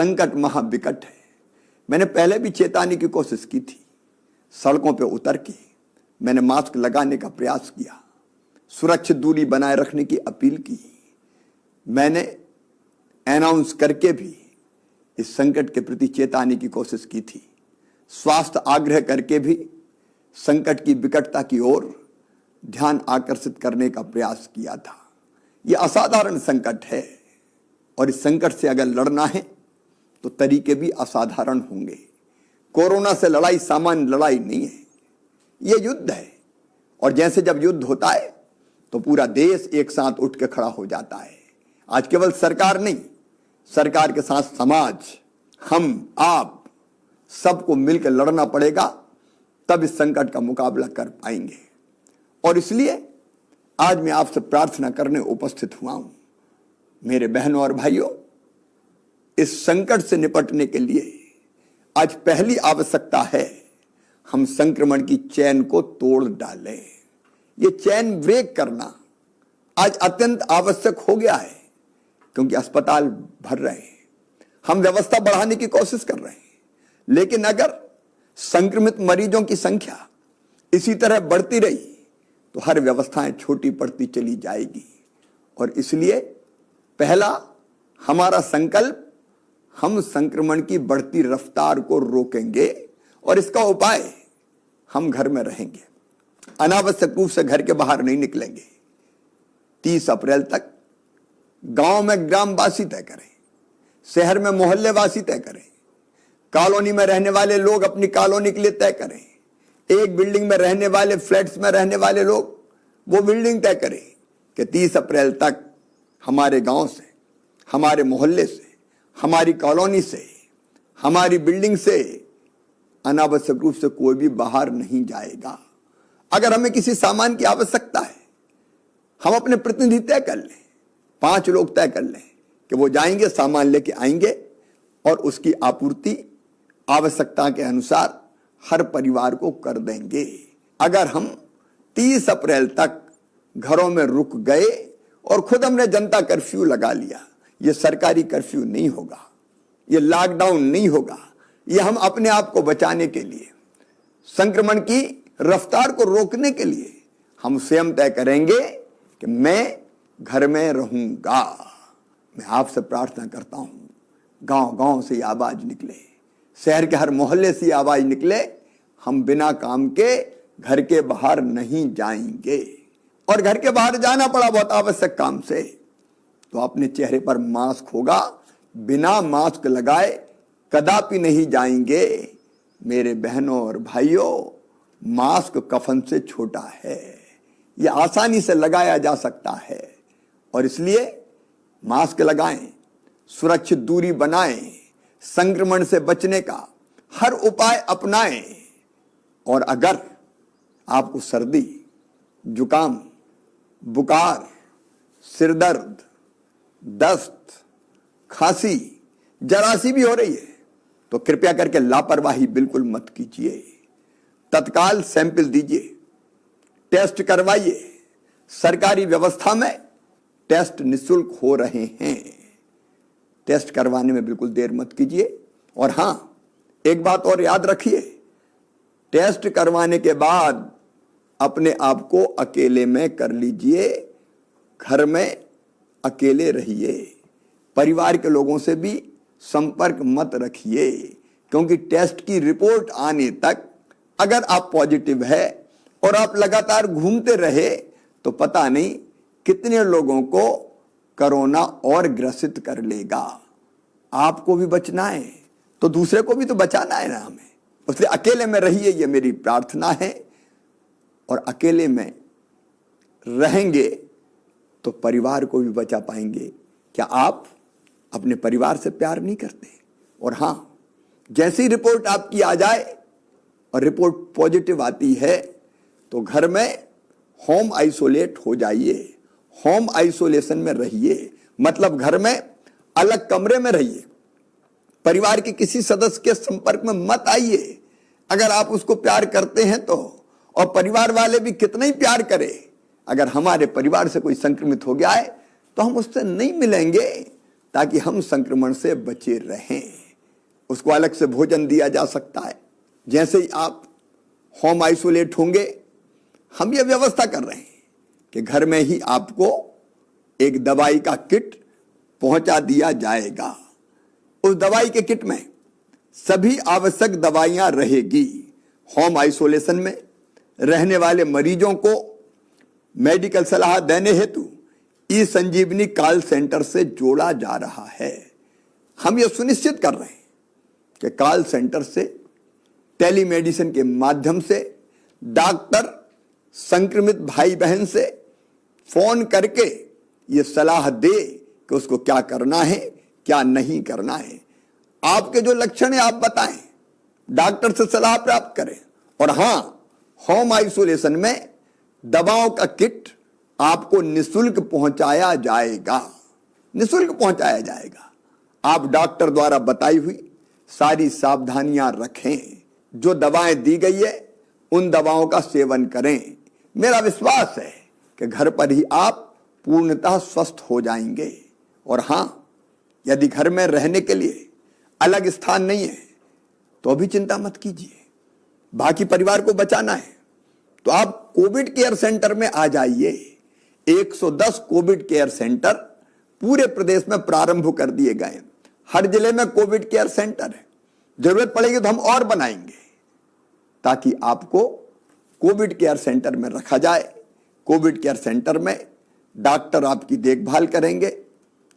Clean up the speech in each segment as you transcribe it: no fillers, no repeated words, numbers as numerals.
संकट महाविकट है। मैंने पहले भी चेताने की कोशिश की थी, सड़कों पे उतर के मैंने मास्क लगाने का प्रयास किया, सुरक्षित दूरी बनाए रखने की अपील की, मैंने अनाउंस करके भी इस संकट के प्रति चेताने की कोशिश की थी, स्वास्थ्य आग्रह करके भी संकट की विकटता की ओर ध्यान आकर्षित करने का प्रयास किया था। यह असाधारण संकट है और इस संकट से अगर लड़ना है तो तरीके भी असाधारण होंगे। कोरोना से लड़ाई सामान्य लड़ाई नहीं है, यह युद्ध है। और जैसे जब युद्ध होता है तो पूरा देश एक साथ उठ के खड़ा हो जाता है। आज केवल सरकार नहीं, सरकार के साथ समाज, हम, आप सबको मिलकर लड़ना पड़ेगा, तब इस संकट का मुकाबला कर पाएंगे। और इसलिए आज मैं आपसे प्रार्थना करने उपस्थित हुआ हूं। मेरे बहनों और भाइयों, इस संकट से निपटने के लिए आज पहली आवश्यकता है हम संक्रमण की चेन को तोड़ डालें। ये चेन ब्रेक करना आज अत्यंत आवश्यक हो गया है, क्योंकि अस्पताल भर रहे हैं, हम व्यवस्था बढ़ाने की कोशिश कर रहे हैं, लेकिन अगर संक्रमित मरीजों की संख्या इसी तरह बढ़ती रही तो हर व्यवस्थाएं छोटी पड़ती चली जाएगी। और इसलिए पहला हमारा संकल्प, हम संक्रमण की बढ़ती रफ्तार को रोकेंगे और इसका उपाय हम घर में रहेंगे, अनावश्यक रूप से घर के बाहर नहीं निकलेंगे। 30 अप्रैल तक गांव में ग्रामवासी तय करें, शहर में मोहल्लेवासी तय करें, कॉलोनी में रहने वाले लोग अपनी कॉलोनी के लिए तय करें, एक बिल्डिंग में रहने वाले, फ्लैट्स में रहने वाले लोग वो बिल्डिंग तय करें कि 30 अप्रैल तक हमारे गांव से, हमारे मोहल्ले से, हमारी कॉलोनी से, हमारी बिल्डिंग से अनावश्यक रूप से कोई भी बाहर नहीं जाएगा। अगर हमें किसी सामान की आवश्यकता है, हम अपने प्रतिनिधि तय कर लें, 5 लोग तय कर लें कि वो जाएंगे, सामान लेके आएंगे और उसकी आपूर्ति आवश्यकता के अनुसार हर परिवार को कर देंगे। अगर हम 30 अप्रैल तक घरों में रुक गए और खुद हमने जनता कर्फ्यू लगा लिया, यह सरकारी कर्फ्यू नहीं होगा, यह लॉकडाउन नहीं होगा, यह हम अपने आप को बचाने के लिए, संक्रमण की रफ्तार को रोकने के लिए हम स्वयं तय करेंगे कि मैं घर में रहूंगा। मैं आपसे प्रार्थना करता हूं, गांव गांव से ये आवाज निकले, शहर के हर मोहल्ले से ये आवाज निकले, हम बिना काम के घर के बाहर नहीं जाएंगे। और घर के बाहर जाना पड़ा बहुत आवश्यक काम से, तो अपने चेहरे पर मास्क होगा, बिना मास्क लगाए कदापि नहीं जाएंगे। मेरे बहनों और भाइयों, मास्क कफन से छोटा है, यह आसानी से लगाया जा सकता है और इसलिए मास्क लगाएं, सुरक्षित दूरी बनाएं, संक्रमण से बचने का हर उपाय अपनाएं। और अगर आपको सर्दी, जुकाम, बुखार, सिरदर्द, दस्त, खांसी जरा सी भी हो रही है तो कृपया करके लापरवाही बिल्कुल मत कीजिए। तत्काल सैंपल दीजिए, टेस्ट करवाइए। सरकारी व्यवस्था में टेस्ट निःशुल्क हो रहे हैं, टेस्ट करवाने में बिल्कुल देर मत कीजिए। और हां, एक बात और याद रखिए, टेस्ट करवाने के बाद अपने आप को अकेले में कर लीजिए, घर में अकेले रहिए, परिवार के लोगों से भी संपर्क मत रखिए, क्योंकि टेस्ट की रिपोर्ट आने तक अगर आप पॉजिटिव है और आप लगातार घूमते रहे तो पता नहीं कितने लोगों को कोरोना और ग्रसित कर लेगा। आपको भी बचना है तो दूसरे को भी तो बचाना है ना हमें, इसलिए अकेले में रहिए, ये मेरी प्रार्थना है। और अकेले में रहेंगे तो परिवार को भी बचा पाएंगे। क्या आप अपने परिवार से प्यार नहीं करते? और हां, जैसी रिपोर्ट आपकी आ जाए और रिपोर्ट पॉजिटिव आती है तो घर में होम आइसोलेट हो जाइए, होम आइसोलेशन में रहिए, मतलब घर में अलग कमरे में रहिए, परिवार के किसी सदस्य के संपर्क में मत आइए। अगर आप उसको प्यार करते हैं तो, और परिवार वाले भी कितना ही प्यार करें, अगर हमारे परिवार से कोई संक्रमित हो गया है तो हम उससे नहीं मिलेंगे, ताकि हम संक्रमण से बचे रहें। उसको अलग से भोजन दिया जा सकता है। जैसे ही आप होम आइसोलेट होंगे, हम ये व्यवस्था कर रहे हैं कि घर में ही आपको एक दवाई का किट पहुंचा दिया जाएगा। उस दवाई के किट में सभी आवश्यक दवाइयां रहेगी। होम आइसोलेशन में रहने वाले मरीजों को मेडिकल सलाह देने हेतु ई संजीवनी कॉल सेंटर से जोड़ा जा रहा है। हम यह सुनिश्चित कर रहे हैं कि कॉल सेंटर से टेलीमेडिसिन के माध्यम से डॉक्टर संक्रमित भाई बहन से फोन करके ये सलाह दे कि उसको क्या करना है, क्या नहीं करना है। आपके जो लक्षण है आप बताएं, डॉक्टर से सलाह प्राप्त करें। और हां, होम आइसोलेशन में दवाओं का किट आपको निःशुल्क पहुंचाया जाएगा। निःशुल्क पहुंचाया जाएगा। आप डॉक्टर द्वारा बताई हुई सारी सावधानियां रखें। जो दवाएं दी गई है उन दवाओं का सेवन करें। मेरा विश्वास है कि घर पर ही आप पूर्णतः स्वस्थ हो जाएंगे। और हां, यदि घर में रहने के लिए अलग स्थान नहीं है तो भी चिंता मत कीजिए। बाकी परिवार को बचाना है तो आप कोविड केयर सेंटर में आ जाइए। 110 कोविड केयर सेंटर पूरे प्रदेश में प्रारंभ कर दिए गए। हर जिले में कोविड केयर सेंटर है। जरूरत पड़ेगी तो हम और बनाएंगे ताकि आपको कोविड केयर सेंटर में रखा जाए। कोविड केयर सेंटर में डॉक्टर आपकी देखभाल करेंगे,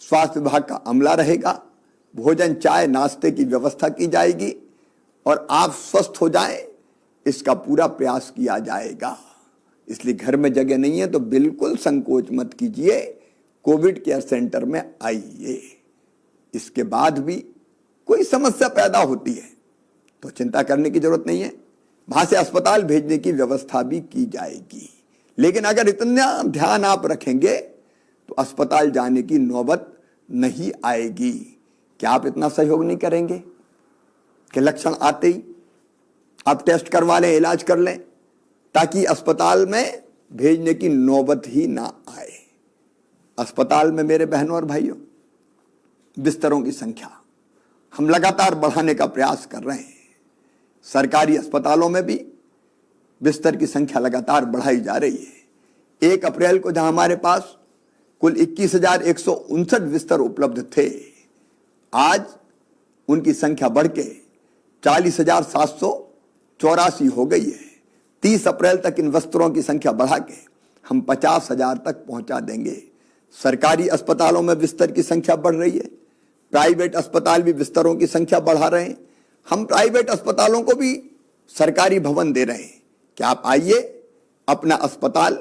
स्वास्थ्य विभाग का अमला रहेगा, भोजन चाय नाश्ते की व्यवस्था की जाएगी और आप स्वस्थ हो जाएं, इसका पूरा प्रयास किया जाएगा। इसलिए घर में जगह नहीं है तो बिल्कुल संकोच मत कीजिए, कोविड केयर सेंटर में आइए। इसके बाद भी कोई समस्या पैदा होती है तो चिंता करने की जरूरत नहीं है, वहां से अस्पताल भेजने की व्यवस्था भी की जाएगी। लेकिन अगर इतना ध्यान आप रखेंगे तो अस्पताल जाने की नौबत नहीं आएगी। क्या आप इतना सहयोग नहीं करेंगे कि लक्षण आते ही आप टेस्ट करवा लें, इलाज कर लें, ताकि अस्पताल में भेजने की नौबत ही ना आए। अस्पताल में मेरे बहनों और भाइयों, बिस्तरों की संख्या हम लगातार बढ़ाने का प्रयास कर रहे हैं। सरकारी अस्पतालों में भी बिस्तर की संख्या लगातार बढ़ाई जा रही है। 1 अप्रैल को जहां हमारे पास कुल 21,159 बिस्तर उपलब्ध थे, आज उनकी संख्या बढ़ के 40,784 हो गई है। 30 अप्रैल तक इन बिस्तरों की संख्या बढ़ा के हम 50,000 तक पहुंचा देंगे। सरकारी अस्पतालों में बिस्तर की संख्या बढ़ रही है, प्राइवेट अस्पताल भी बिस्तरों की संख्या बढ़ा रहे हैं। हम प्राइवेट अस्पतालों को भी सरकारी भवन दे रहे हैं कि आप आइए, अपना अस्पताल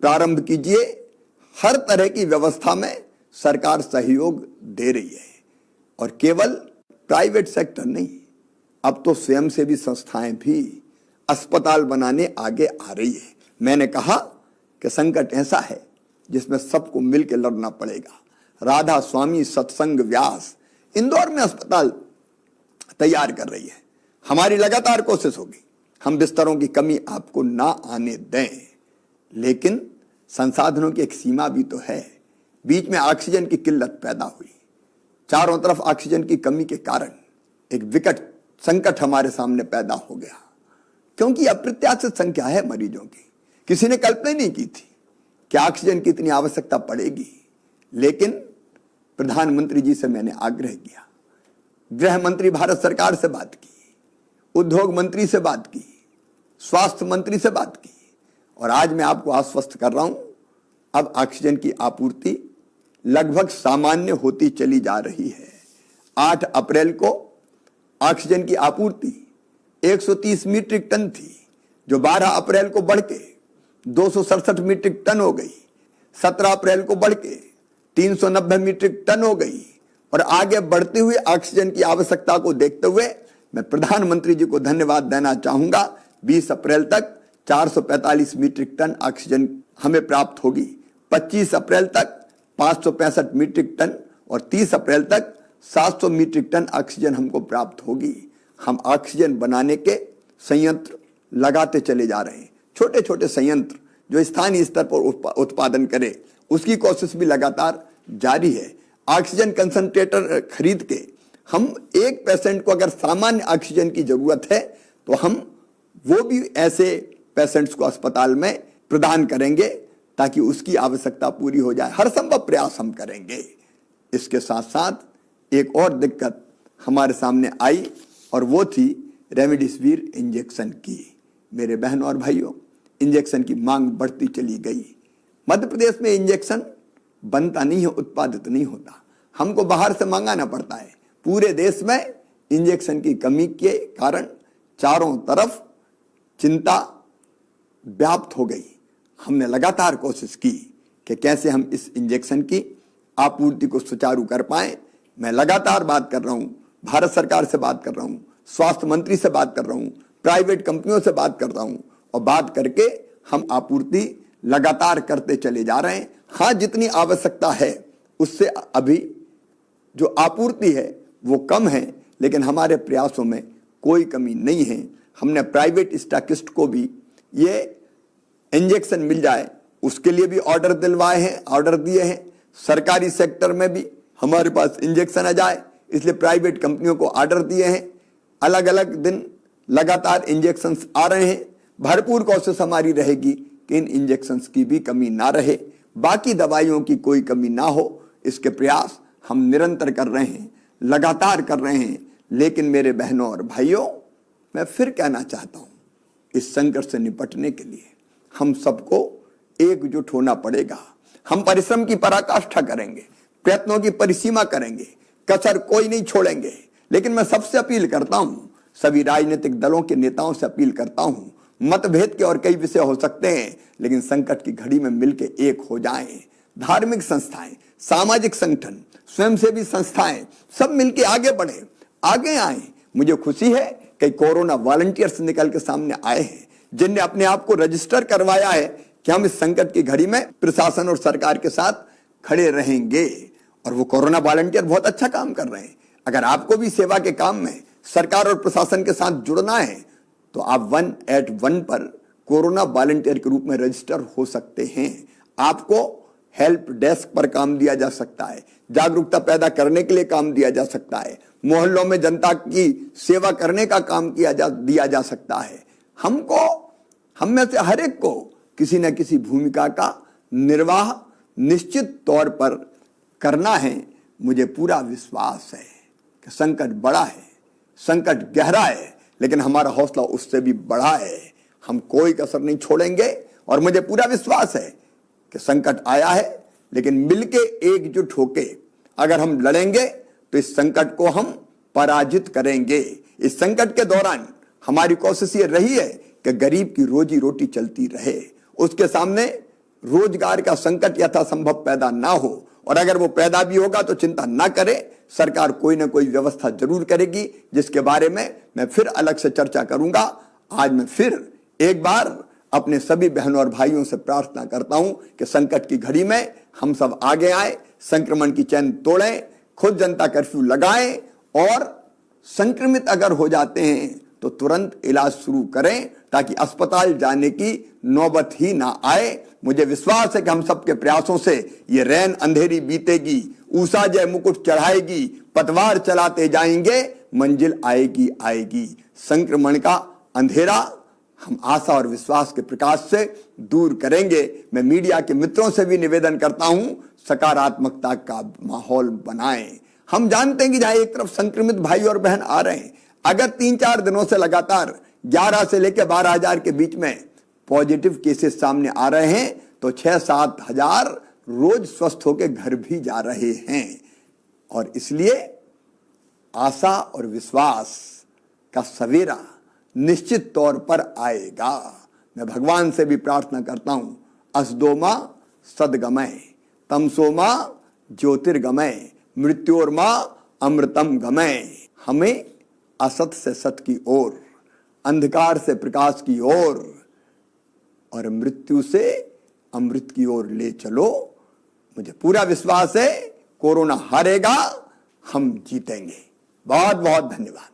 प्रारंभ कीजिए। हर तरह की व्यवस्था में सरकार सहयोग दे रही है। और केवल प्राइवेट सेक्टर नहीं, अब तो स्वयंसेवी संस्थाएं भी अस्पताल बनाने आगे आ रही है। मैंने कहा कि संकट ऐसा है जिसमें सबको मिलकर लड़ना पड़ेगा। राधा स्वामी सत्संग व्यास इंदौर में अस्पताल तैयार कर रही है। हमारी लगातार कोशिश होगी हम बिस्तरों की कमी आपको ना आने दें, लेकिन संसाधनों की एक सीमा भी तो है। बीच में ऑक्सीजन की किल्लत पैदा हुई, चारों तरफ ऑक्सीजन की कमी के कारण एक विकट संकट हमारे सामने पैदा हो गया, क्योंकि अप्रत्याशित संख्या है मरीजों की। किसी ने कल्पना नहीं की थी कि ऑक्सीजन की इतनी आवश्यकता पड़ेगी। लेकिन प्रधानमंत्री जी से मैंने आग्रह किया, गृह मंत्री भारत सरकार से बात की, उद्योग मंत्री से बात की, स्वास्थ्य मंत्री से बात की, और आज मैं आपको आश्वस्त कर रहा हूं, अब ऑक्सीजन की आपूर्ति लगभग सामान्य होती चली जा रही है। 8 अप्रैल को ऑक्सीजन की आपूर्ति 130 मीट्रिक टन थी, जो 12 अप्रैल को बढ़ के 267 मीट्रिक टन हो गई। 17 अप्रैल को बढ़ के 390 मीट्रिक टन हो गई। और आगे बढ़ती हुई ऑक्सीजन की आवश्यकता को देखते हुए मैं प्रधानमंत्री जी को धन्यवाद देना चाहूंगा। 20 अप्रैल तक 445 मीट्रिक टन ऑक्सीजन हमें प्राप्त होगी, 25 अप्रैल तक 565 मीट्रिक टन और 30 अप्रैल तक 700 मीट्रिक टन ऑक्सीजन हमको प्राप्त होगी। हम ऑक्सीजन बनाने के संयंत्र लगाते चले जा रहे हैं। छोटे छोटे संयंत्र जो स्थानीय स्तर पर उत्पादन करे, उसकी कोशिश भी लगातार जारी है। ऑक्सीजन कंसंट्रेटर खरीद के हम एक पेशेंट को अगर सामान्य ऑक्सीजन की जरूरत है तो हम वो भी ऐसे पेशेंट्स को अस्पताल में प्रदान करेंगे ताकि उसकी आवश्यकता पूरी हो जाए। हर संभव प्रयास हम करेंगे। इसके साथ साथ एक और दिक्कत हमारे सामने आई और वो थी रेमडेसिविर इंजेक्शन की। मेरे बहनों और भाइयों, इंजेक्शन की मांग बढ़ती चली गई। मध्य प्रदेश में इंजेक्शन बनता नहीं है, उत्पादित नहीं होता, हमको बाहर से मंगाना पड़ता है। पूरे देश में इंजेक्शन की कमी के कारण चारों तरफ चिंता व्याप्त हो गई। हमने लगातार कोशिश की कि कैसे हम इस इंजेक्शन की आपूर्ति को सुचारू कर पाएं। मैं लगातार बात कर रहा हूं, भारत सरकार से बात कर रहा हूं, स्वास्थ्य मंत्री से बात कर रहा हूं, प्राइवेट कंपनियों से बात कर रहा हूं और बात करके हम आपूर्ति लगातार करते चले जा रहे हैं। हाँ, जितनी आवश्यकता है उससे अभी जो आपूर्ति है वो कम है, लेकिन हमारे प्रयासों में कोई कमी नहीं है। हमने प्राइवेट स्टॉकिस्ट को भी ये इंजेक्शन मिल जाए उसके लिए भी ऑर्डर दिलवाए हैं, ऑर्डर दिए हैं। सरकारी सेक्टर में भी हमारे पास इंजेक्शन आ जाए इसलिए प्राइवेट कंपनियों को ऑर्डर दिए हैं। अलग अलग दिन लगातार इंजेक्शन आ रहे हैं। भरपूर कोशिश हमारी रहेगी कि इन इंजेक्शंस की भी कमी ना रहे, बाकी दवाइयों की कोई कमी ना हो। इसके प्रयास हम निरंतर कर रहे हैं, लगातार कर रहे हैं। लेकिन मेरे बहनों और भाइयों, मैं फिर कहना चाहता हूं, इस संकट से निपटने के लिए हम सबको एकजुट होना पड़ेगा। हम परिश्रम की पराकाष्ठा करेंगे, प्रयत्नों की परिसीमा करेंगे, कसर कोई नहीं छोड़ेंगे। लेकिन मैं सबसे अपील करता हूं, सभी राजनीतिक दलों के नेताओं से अपील करता हूं, मतभेद के और कई विषय हो सकते हैं, लेकिन संकट की घड़ी में मिलकर एक हो जाएं। धार्मिक संस्थाएं, सामाजिक संगठन, स्वयंसेवी संस्थाएं सब मिलकर आगे बढ़े, आगे आए। मुझे खुशी है कि कोरोना वॉलंटियर्स निकल के सामने आए हैं, जिनने अपने आप को रजिस्टर करवाया है कि हम इस संकट की घड़ी में प्रशासन और सरकार के साथ खड़े रहेंगे। और वो कोरोना वॉलंटियर बहुत अच्छा काम कर रहे हैं। अगर आपको भी सेवा के काम में सरकार और प्रशासन के साथ जुड़ना है तो आप 181 पर कोरोना वॉलंटियर के रूप में रजिस्टर हो सकते हैं। आपको हेल्प डेस्क पर काम दिया जा सकता है, जागरूकता पैदा करने के लिए काम दिया जा सकता है, मोहल्लों में जनता की सेवा करने का काम दिया जा सकता है। हम में से हर एक को किसी न किसी भूमिका का निर्वाह निश्चित तौर पर करना है। मुझे पूरा विश्वास है कि संकट बड़ा है, संकट गहरा है, लेकिन हमारा हौसला उससे भी बड़ा है। हम कोई कसर नहीं छोड़ेंगे और मुझे पूरा विश्वास है कि संकट आया है, लेकिन मिलके एकजुट होके अगर हम लड़ेंगे तो इस संकट को हम पराजित करेंगे। इस संकट के दौरान हमारी कोशिश ये रही है कि गरीब की रोजी रोटी चलती रहे, उसके सामने रोजगार का संकट यथासंभव पैदा ना हो, और अगर वो पैदा भी होगा तो चिंता ना करे, सरकार कोई ना कोई व्यवस्था जरूर करेगी, जिसके बारे में मैं फिर अलग से चर्चा करूंगा। आज मैं फिर एक बार अपने सभी बहनों और भाइयों से प्रार्थना करता हूं कि संकट की घड़ी में हम सब आगे आए, संक्रमण की चैन तोड़ें, खुद जनता कर्फ्यू लगाएं और संक्रमित अगर हो जाते हैं तो तुरंत इलाज शुरू करें ताकि अस्पताल जाने की नौबत ही ना आए। मुझे विश्वास है कि हम सबके प्रयासों से ये रैन अंधेरी बीतेगी, ऊषा जय मुकुट चढ़ाएगी, पतवार चलाते जाएंगे, मंजिल आएगी आएगी। संक्रमण का अंधेरा हम आशा और विश्वास के प्रकाश से दूर करेंगे। मैं मीडिया के मित्रों से भी निवेदन करता हूं, सकारात्मकता का माहौल बनाएं। हम जानते हैं कि जहां एक तरफ संक्रमित भाई और बहन आ रहे हैं, अगर 3-4 दिनों से लगातार 11 से लेकर 12,000 के बीच में पॉजिटिव केसेस सामने आ रहे हैं तो 6-7 हजार रोज स्वस्थ होकर घर भी जा रहे हैं। और इसलिए आशा और विश्वास का सवेरा निश्चित तौर पर आएगा। मैं भगवान से भी प्रार्थना करता हूं, असदोमा सदगमय, तमसोमा ज्योतिर्गमय, मृत्योर्मा अमृतम गमय। हमें असत से सत की ओर, अंधकार से प्रकाश की ओर और मृत्यु से अमृत की ओर ले चलो। मुझे पूरा विश्वास है कोरोना हारेगा, हम जीतेंगे। बहुत बहुत धन्यवाद।